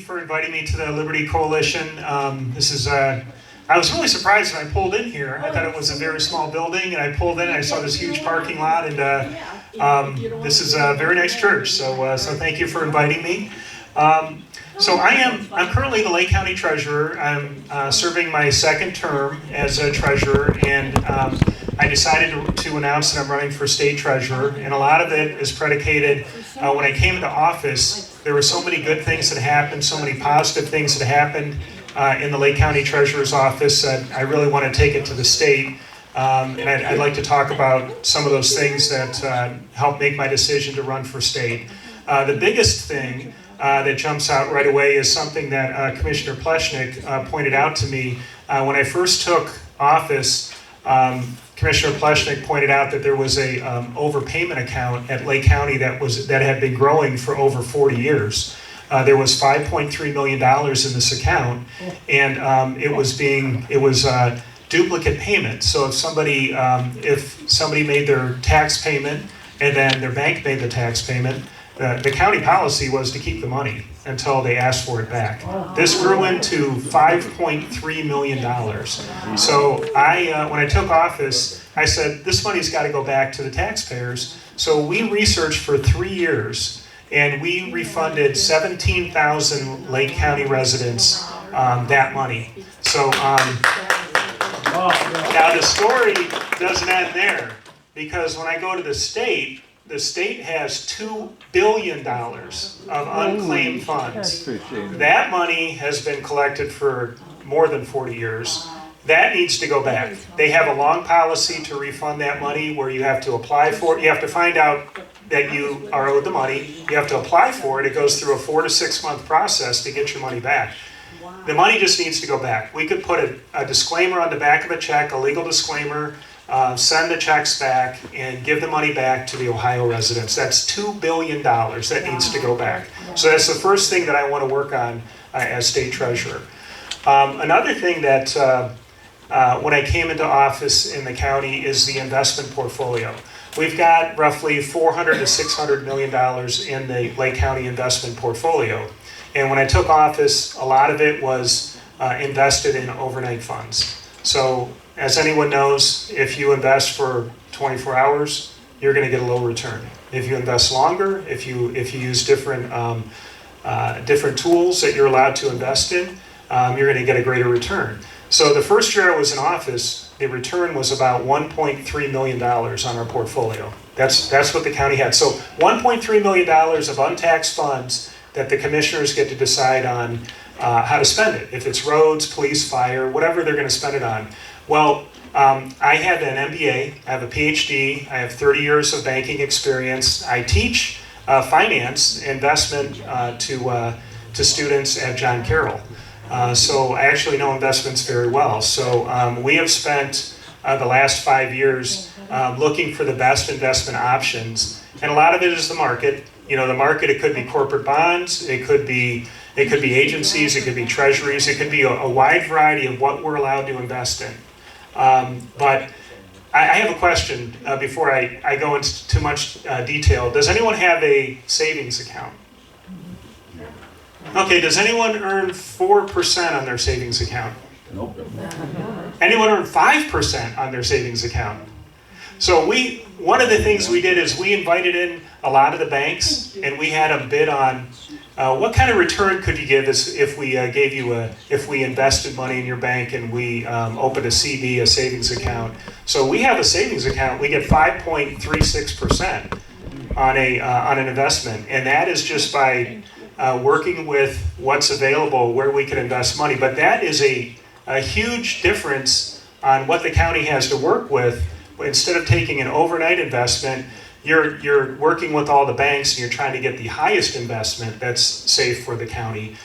for inviting me to the Liberty Coalition. I was really surprised when I pulled in here. I thought it was a very small building, and I pulled in and I saw this huge parking lot, and this is a very nice church, so thank you for inviting me. I'm currently the Lake County Treasurer. I'm serving my second term as a treasurer, and I decided to announce that I'm running for state treasurer, and a lot of it is predicated, when I came into office, there were so many good things that happened, so many positive things that happened in the Lake County Treasurer's office that I really want to take it to the state. And I'd like to talk about some of those things that helped make my decision to run for state. The biggest thing that jumps out right away is something that Commissioner Pleshnik pointed out to me. When I first took office, Commissioner Pleshnik pointed out that there was a overpayment account at Lake County that had been growing for over 40 years. There was $5.3 million in this account, and it was duplicate payment. So if somebody made their tax payment and then their bank made the tax payment, the county policy was to keep the money until they asked for it back. This grew into $5.3 million. So when I took office, I said, this money's got to go back to the taxpayers. So we researched for 3 years, and we refunded 17,000 Lake County residents that money. So now the story doesn't end there, because when I go to the state has $2 billion of unclaimed funds. That money has been collected for more than 40 years. That needs to go back. They have a long policy to refund that money where you have to apply for it. You have to find out that you are owed the money. You have to apply for it. It goes through a 4 to 6 month process to get your money back. The money just needs to go back. We could put a disclaimer on the back of a check, a legal disclaimer, send the checks back, and give the money back to the Ohio residents. That's $2 billion that needs to go back. So that's the first thing that I want to work on as state treasurer. Another thing that when I came into office in the county is the investment portfolio. We've got roughly $400 to $600 million in the Lake County investment portfolio. And when I took office, a lot of it was invested in overnight funds. So as anyone knows, if you invest for 24 hours, you're going to get a low return. If you invest longer, if you use different tools that you're allowed to invest in, you're going to get a greater return. So the first year I was in office, the return was about $1.3 million on our portfolio. That's what the county had. So $1.3 million of untaxed funds that the commissioners get to decide on how to spend it. If it's roads, police, fire, whatever they're going to spend it on. Well, I have an MBA, I have a PhD, I have 30 years of banking experience. I teach finance, investment to students at John Carroll. So I actually know investments very well. So we have spent the last 5 years looking for the best investment options. And a lot of it is the market. You know, the market, it could be corporate bonds, it could be agencies, it could be treasuries, it could be a wide variety of what we're allowed to invest in. But I have a question before I go into too much detail. Does anyone have a savings account? Okay, does anyone earn 4% on their savings account? Nope. Anyone earn 5% on their savings account? So one of the things we did is we invited in a lot of the banks, and we had them bid on what kind of return could you give us if we if we invested money in your bank and we opened a CD, a savings account. So we have a savings account. We get 5.36% on an investment, and that is just by working with what's available where we can invest money. But that is a huge difference on what the county has to work with. Instead of taking an overnight investment, you're working with all the banks and you're trying to get the highest investment that's safe for the county.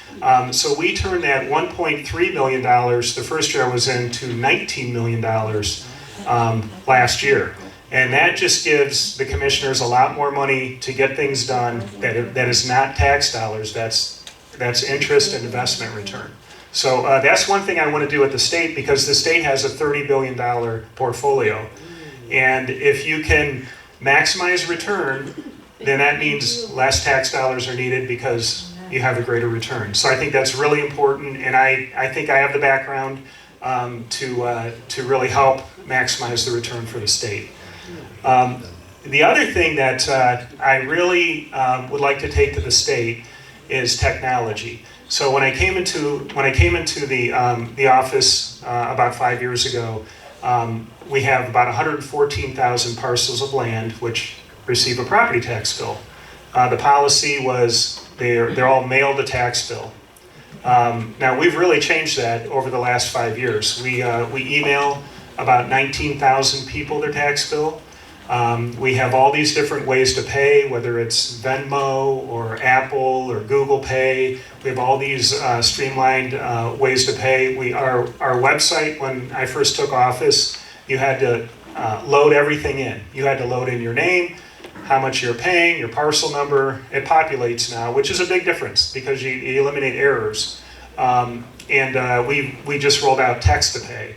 So we turned that $1.3 million, the first year I was in, to $19 million last year. And that just gives the commissioners a lot more money to get things done that is not tax dollars, that's interest and investment return. So that's one thing I want to do at the state, because the state has a $30 billion portfolio. And if you can maximize return, then that means less tax dollars are needed, because you have a greater return. So I think that's really important, and I think I have the background to really help maximize the return for the state. The other thing that I really would like to take to the state is technology. So when I came into the office about 5 years ago, we have about 114,000 parcels of land which receive a property tax bill. The policy was they're all mailed a tax bill. Now we've really changed that over the last 5 years. We email about 19,000 people their tax bill. We have all these different ways to pay, whether it's Venmo or Apple or Google Pay. We have all these streamlined ways to pay. Our website, when I first took office, you had to load everything in. You had to load in your name, how much you're paying, your parcel number. It populates now, which is a big difference because you eliminate errors. We just rolled out text to pay.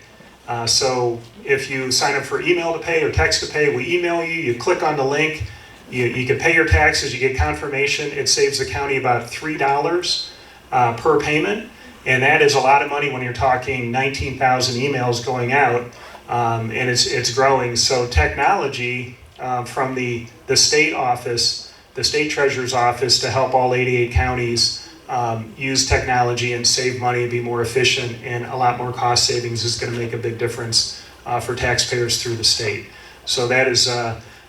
So if you sign up for email to pay or text to pay, we email you, you click on the link, you can pay your taxes, you get confirmation. It saves the county about $3 per payment, and that is a lot of money when you're talking 19,000 emails going out, and it's growing. So technology from the state office, the state treasurer's office, to help all 88 counties use technology and save money and be more efficient, and a lot more cost savings is going to make a big difference for taxpayers through the state. So that is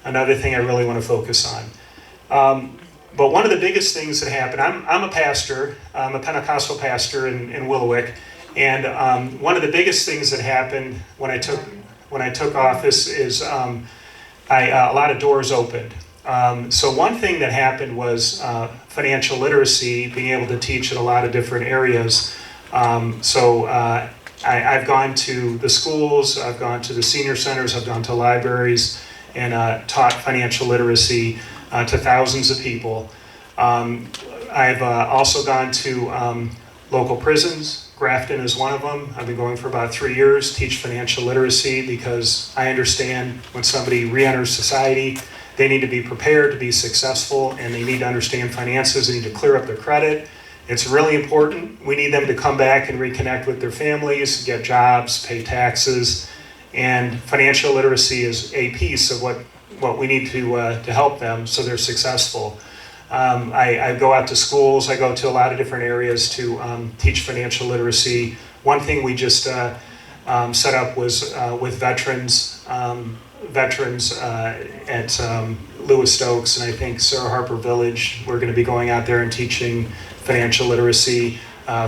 another thing I really want to focus on. But one of the biggest things that happened, I'm a pastor, I'm a Pentecostal pastor in Willowick, and one of the biggest things that happened when I took office is a lot of doors opened. So one thing that happened was financial literacy, being able to teach in a lot of different areas. I've gone to the schools, I've gone to the senior centers, I've gone to libraries, and taught financial literacy to thousands of people. I've also gone to local prisons. Grafton is one of them. I've been going for about 3 years, teach financial literacy, because I understand when somebody re-enters society, they need to be prepared to be successful, and they need to understand finances, they need to clear up their credit. It's really important. We need them to come back and reconnect with their families, get jobs, pay taxes, and financial literacy is a piece of what we need to help them so they're successful. I go out to schools, I go to a lot of different areas to teach financial literacy. One thing we just set up was with veterans at Lewis Stokes, and I think Sarah Harper Village. We're going to be going out there and teaching financial literacy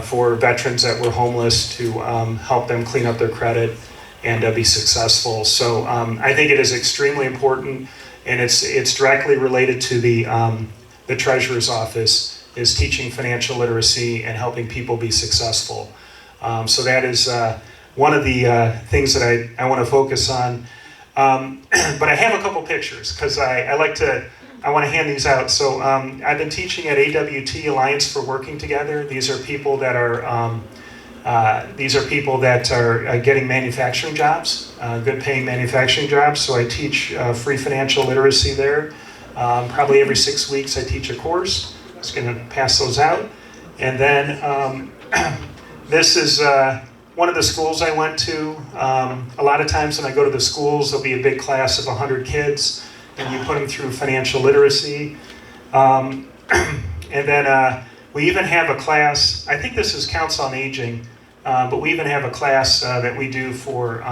for veterans that were homeless, to help them clean up their credit and be successful. So I think it is extremely important, and it's directly related to the treasurer's office, is teaching financial literacy and helping people be successful. So that is one of the things that I want to focus on. But I have a couple pictures because I want to hand these out. So I've been teaching at AWT, Alliance for Working Together. These are people that are getting manufacturing jobs, good paying manufacturing jobs. So I teach free financial literacy there. Probably every 6 weeks I teach a course. I'm just going to pass those out. And then this is one of the schools I went to. A lot of times when I go to the schools, there'll be a big class of 100 kids, and you put them through financial literacy. And then we even have a class, I think this is Council on Aging, but we even have a class that we do for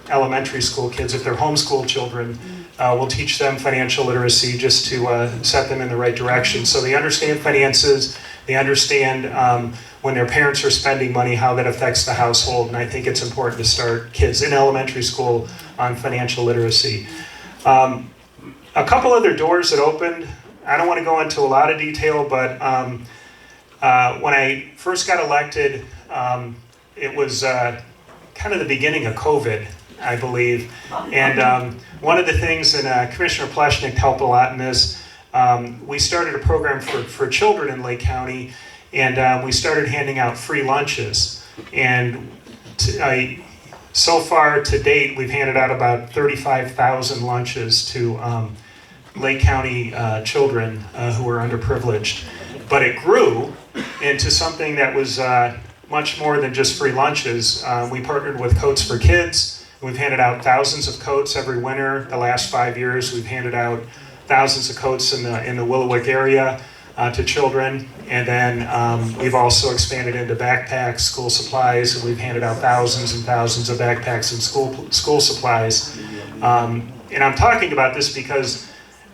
elementary school kids. If they're homeschool children, we'll teach them financial literacy just to set them in the right direction. So they understand finances, they understand when their parents are spending money, how that affects the household. And I think it's important to start kids in elementary school on financial literacy. A couple other doors that opened, I don't want to go into a lot of detail, but when I first got elected, it was kind of the beginning of COVID, I believe. And one of the things, and Commissioner Pleshnik helped a lot in this, we started a program for children in Lake County, and we started handing out free lunches. And so far to date, we've handed out about 35,000 lunches to Lake County children who are underprivileged. But it grew into something that was much more than just free lunches. We partnered with Coats for Kids. We've handed out thousands of coats every winter. The last 5 years, we've handed out thousands of coats in the Willowick area to children. And then we've also expanded into backpacks, school supplies, and we've handed out thousands and thousands of backpacks and school supplies. And I'm talking about this because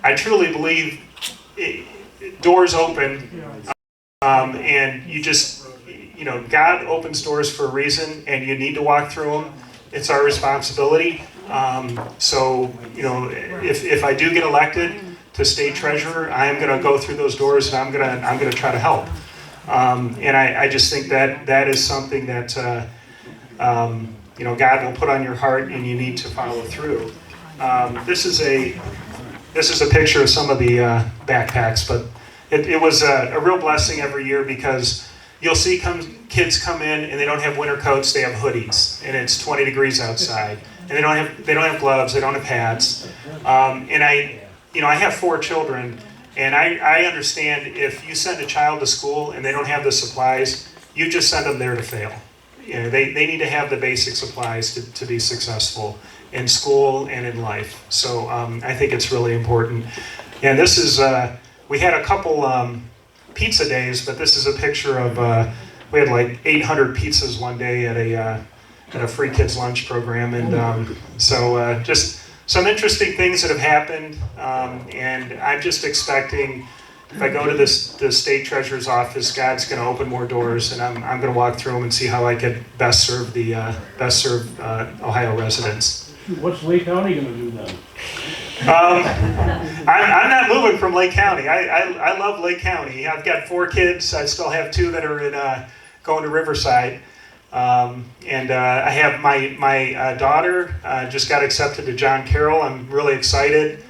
I truly believe doors open, and God opens doors for a reason, and you need to walk through them. It's our responsibility. If I do get elected to state treasurer, I am going to go through those doors, and I'm going to try to help. And I just think that is something that God will put on your heart, and you need to follow through. This is a picture of some of the backpacks, but it was a real blessing every year, because you'll see kids come in and they don't have winter coats, they have hoodies, and it's 20 degrees outside, and they don't have gloves, they don't have hats. And I have 4 children, and I understand if you send a child to school and they don't have the supplies, you just send them there to fail. They need to have the basic supplies to be successful in school and in life. So I think it's really important. And this is, we had a couple pizza days, but this is a picture of, we had like 800 pizzas one day at a free kids lunch program. And just some interesting things that have happened. And I'm just expecting, if I go to the state treasurer's office, God's going to open more doors, and I'm going to walk through them and see how I could best serve Ohio residents. What's Lake County going to do then? I'm not moving from Lake County. I love Lake County. I've got 4 kids. I still have 2 that are going to Riverside. And I have my daughter just got accepted to John Carroll. I'm really excited.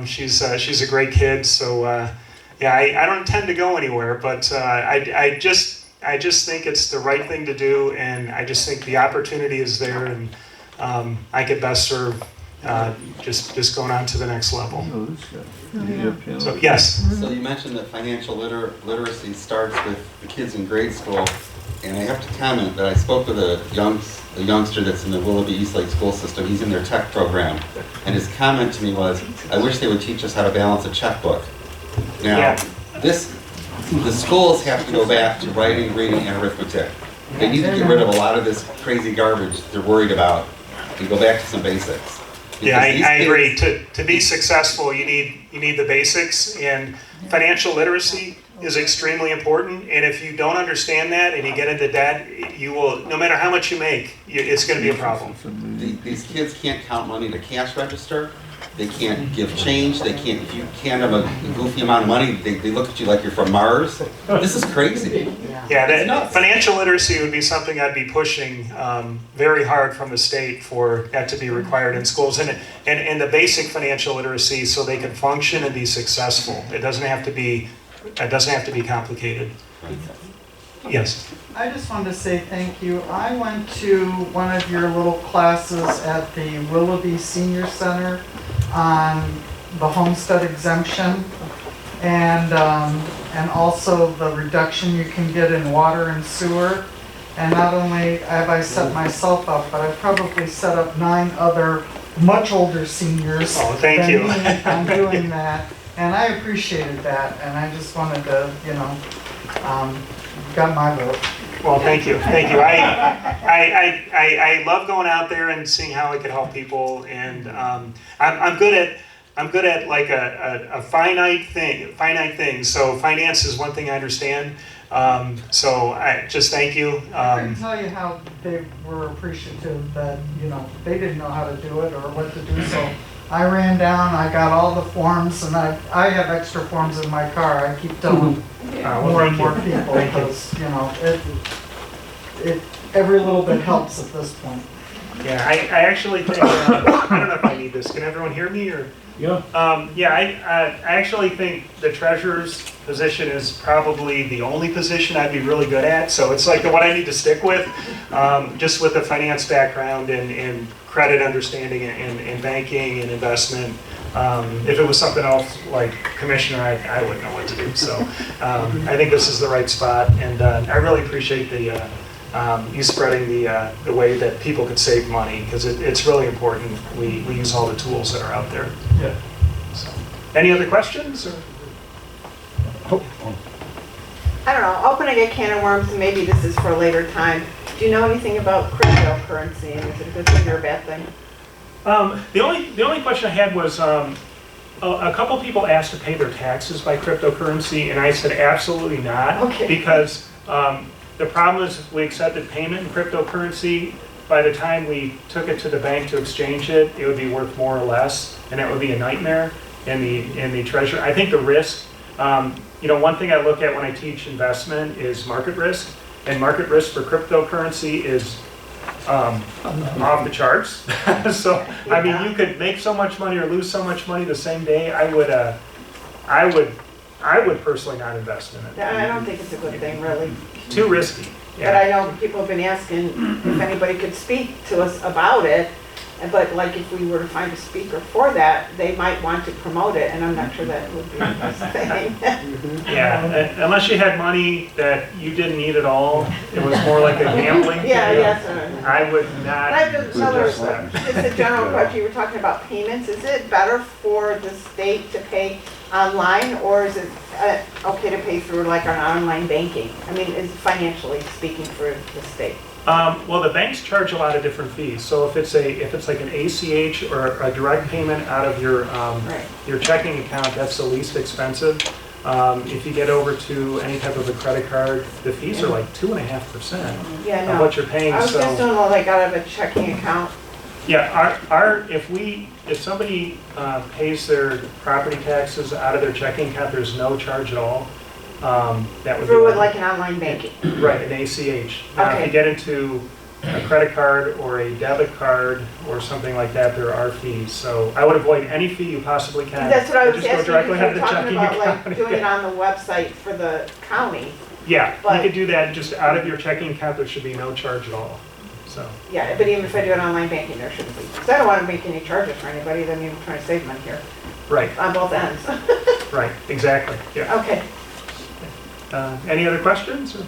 She's a great kid. So I don't intend to go anywhere, but I just think it's the right thing to do, and I just think the opportunity is there, and I could best serve just going on to the next level. So yes. So you mentioned that financial literacy starts with the kids in grade school, and I have to comment that I spoke with a youngster that's in the Willoughby Eastlake school system. He's in their tech program, and his comment to me was, "I wish they would teach us how to balance a checkbook." Now, the schools have to go back to writing, reading, and arithmetic. They need to get rid of a lot of this crazy garbage they're worried about and go back to some basics. Yeah, I agree. To be successful, you need the basics, and financial literacy is extremely important. And if you don't understand that and you get into debt, you will, no matter how much you make, it's going to be a problem. These kids can't count money at a cash register. They can't give change. They can't. If you can't have a goofy amount of money, they look at you like you're from Mars. This is crazy. Yeah, financial literacy would be something I'd be pushing very hard from the state for that to be required in schools, and the basic financial literacy so they can function and be successful. It doesn't have to be complicated. Yes. I just wanted to say thank you. I went to one of your little classes at the Willoughby Senior Center on the homestead exemption, and also the reduction you can get in water and sewer. And not only have I set myself up, but I've probably set up 9 other much older seniors thank you. on doing that. And I appreciated that, and I just wanted to, got my vote. Well, thank you. I love going out there and seeing how I could help people, and I'm good at like a finite thing. So finance is one thing I understand. So I just thank you. I can tell you how they were appreciative that they didn't know how to do it or what to do. So I ran down, I got all the forms, and I have extra forms in my car. I keep telling more and more people because it every little bit helps at this point. Yeah, I actually think I don't know if I need this. Can everyone hear me or? Yeah. I actually think the treasurer's position is probably the only position I'd be really good at. So it's like the one I need to stick with, just with the finance background and credit understanding and banking and investment. If it was something else like commissioner, I wouldn't know what to do. So I think this is the right spot, and I really appreciate the you spreading the way that people could save money, because it's really important. We use all the tools that are out there. Yeah. So, any other questions? Or? I don't know, opening a can of worms, and maybe this is for a later time. Do you know anything about cryptocurrency, and is it a good thing or a bad thing? The only question I had was a couple people asked to pay their taxes by cryptocurrency, and I said absolutely not. Okay. Because the problem is we accepted payment in cryptocurrency. By the time we took it to the bank to exchange it, it would be worth more or less, and that would be a nightmare in the treasury. I think the risk, one thing I look at when I teach investment is market risk, and market risk for cryptocurrency is off the charts. So, I mean, you could make so much money or lose so much money the same day. I would personally not invest in it. I don't think it's a good thing, really. Too risky. But I know people have been asking if anybody could speak to us about it, but like if we were to find a speaker for that, they might want to promote it, and I'm not sure that would be the best thing. Yeah, unless you had money that you didn't need at all, it was more like a gambling thing. Yes. I would not I have another, suggest that. just a general question, you were talking about payments. Is it better for the state to pay online, or is it okay to pay through like an online banking? I mean, is financially speaking for the state? Well, the banks charge a lot of different fees. So if it's like an ACH or a direct payment out of your checking account, that's the least expensive. If you get over to any type of a credit card, the fees are like 2.5% Yeah, of no. what you're paying. I was just doing like out of a checking account. Yeah, if somebody pays their property taxes out of their checking account, there's no charge at all. That would Through be like an online banking. right, an ACH. Now, if Okay. you get into a credit card or a debit card or something like that, there are fees. So I would avoid any fee you possibly can. That's what I was Just asking, go directly because out of you're the talking checking about account. like doing it on the website for the county. Yeah, you but- could do that just out of your checking account. There should be no charge at all. So Yeah, but even if I do it online banking, there shouldn't be. Because I don't want to make any charges for anybody, then I'm trying to save money here right, on both ends. right, exactly. Yeah. Okay. Any other questions? Or?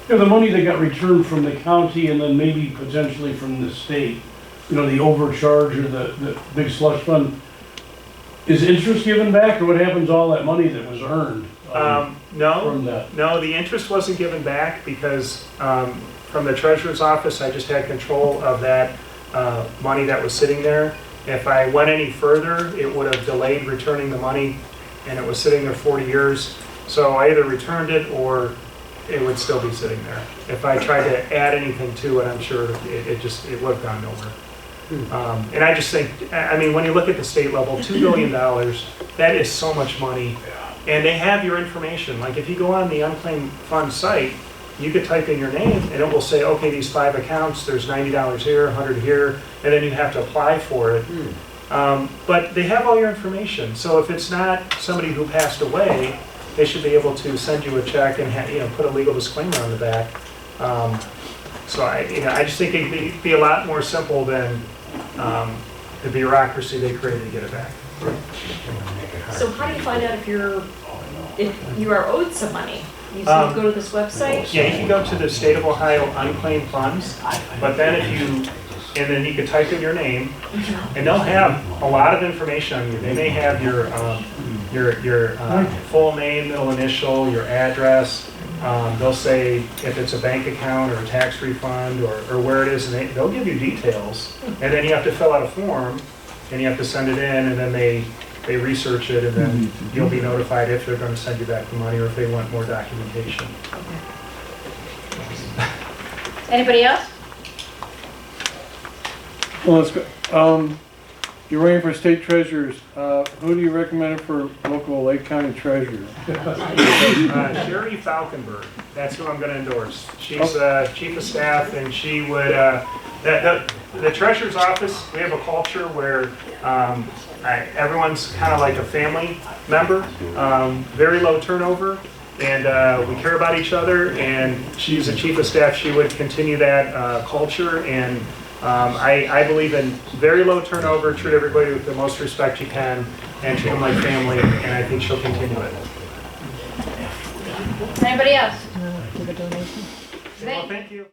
Yeah, the money that got returned from the county and then maybe potentially from the state, the overcharge or the big slush fund, is interest given back, or what happens to all that money that was earned? No, From that? no, the interest wasn't given back because from the treasurer's office, I just had control of that money that was sitting there. If I went any further, it would have delayed returning the money, and it was sitting there 40 years. So I either returned it or it would still be sitting there. If I tried to add anything to it, I'm sure it would have gone nowhere. And I just think, I mean, when you look at the state level, $2 billion, that is so much money. And they have your information. Like if you go on the unclaimed fund site, you could type in your name and it will say, okay, these 5 accounts, there's $90 here, 100 here, and then you have to apply for it. But they have all your information. So if it's not somebody who passed away, they should be able to send you a check and put a legal disclaimer on the back. So I just think it'd be a lot more simple than the bureaucracy they created to get it back. So how do you find out if you are owed some money? You go to this website? Yeah, you can go to the State of Ohio unclaimed funds, but then then you can type in your name, and they'll have a lot of information on you. They may have your full name, middle initial, your address. They'll say if it's a bank account or a tax refund or where it is, and they'll give you details. And then you have to fill out a form, and you have to send it in, and then they research it, and then you'll be notified if they're going to send you back the money or if they want more documentation. Anybody else? Well, let's go. You're running for state treasurers. Who do you recommend for local Lake County treasurer? Sherry Falkenberg, that's who I'm going to endorse. She's chief of staff, and she would, the treasurer's office, we have a culture where everyone's kind of like a family member, very low turnover, and we care about each other, and she's a chief of staff. She would continue that culture and I believe in very low turnover, treat everybody with the most respect you can, and treat them like family, and I think she'll continue it. Anybody else? Well, thank you.